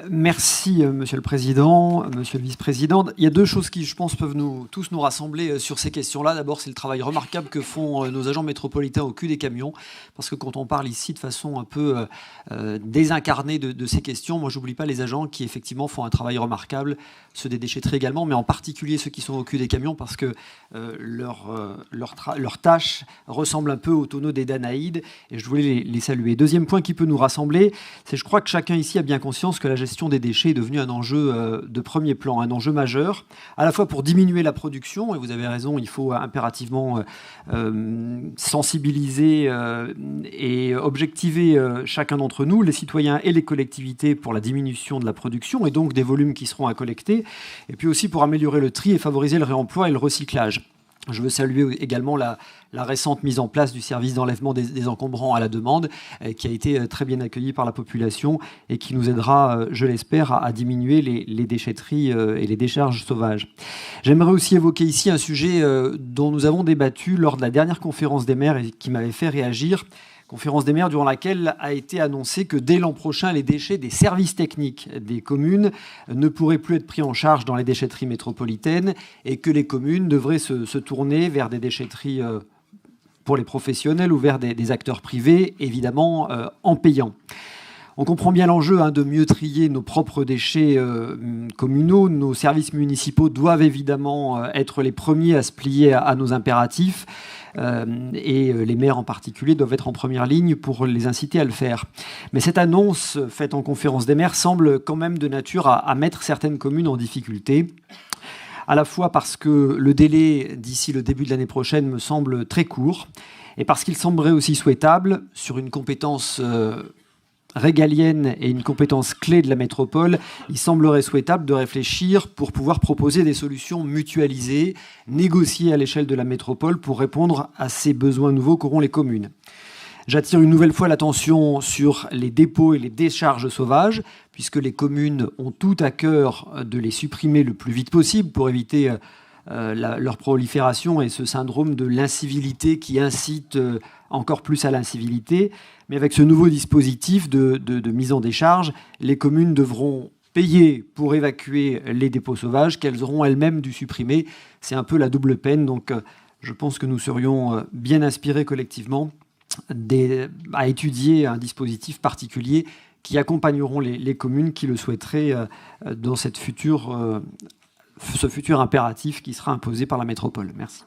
Merci, Monsieur le Président, Monsieur le Vice-président. Il y a deux choses qui, je pense, peuvent tous nous rassembler sur ces questions-là. D'abord, c'est le travail remarquable que font nos agents métropolitains au cul des camions. Parce que quand on parle ici de façon un peu désincarnée de ces questions, moi, j'oublie pas les agents qui, effectivement, font un travail remarquable, ceux des déchetteries également, mais en particulier ceux qui sont au cul des camions, parce que leur tâche ressemble un peu aux tonneaux des Danaïdes, et je voulais les saluer. Deuxième point qui peut nous rassembler, c'est je crois que chacun ici a bien conscience que la gestion des déchets est devenue un enjeu de premier plan, un enjeu majeur, à la fois pour diminuer la production, et vous avez raison, il faut impérativement sensibiliser et objectiver chacun d'entre nous, les citoyens et les collectivités, pour la diminution de la production, et donc des volumes qui seront à collecter, et puis aussi pour améliorer le tri et favoriser le réemploi et le recyclage. Je veux saluer également la récente mise en place du service d'enlèvement des encombrants à la demande, qui a été très bien accueilli par la population et qui nous aidera, je l'espère, à diminuer les déchetteries et les décharges sauvages. J'aimerais aussi évoquer ici un sujet dont nous avons débattu lors de la dernière conférence des maires et qui m'avait fait réagir. Conférence des maires durant laquelle a été annoncé que dès l'an prochain, les déchets des services techniques des communes ne pourraient plus être pris en charge dans les déchetteries métropolitaines et que les communes devraient se tourner vers des déchetteries pour les professionnels ou vers des acteurs privés, évidemment en payant. On comprend bien l'enjeu de mieux trier nos propres déchets communaux. Nos services municipaux doivent évidemment être les premiers à se plier à nos impératifs. Et les maires en particulier doivent être en première ligne pour les inciter à le faire. Mais cette annonce faite en conférence des maires semble quand même de nature à mettre certaines communes en difficulté, à la fois parce que le délai d'ici le début de l'année prochaine me semble très court, et parce qu'il semblerait aussi souhaitable, sur une compétence régalienne et une compétence clé de la métropole, il semblerait souhaitable de réfléchir pour pouvoir proposer des solutions mutualisées, négociées à l'échelle de la métropole pour répondre à ces besoins nouveaux qu'auront les communes. J'attire une nouvelle fois l'attention sur les dépôts et les décharges sauvages, puisque les communes ont tout à cœur de les supprimer le plus vite possible pour éviter leur prolifération et ce syndrome de l'incivilité qui incite encore plus à l'incivilité. Mais avec ce nouveau dispositif de mise en décharge, les communes devront payer pour évacuer les dépôts sauvages qu'elles auront elles-mêmes dû supprimer. C'est un peu la double peine. Donc je pense que nous serions bien inspirés collectivement à étudier un dispositif particulier qui accompagneront les communes qui le souhaiteraient dans ce futur impératif qui sera imposé par la métropole. Merci.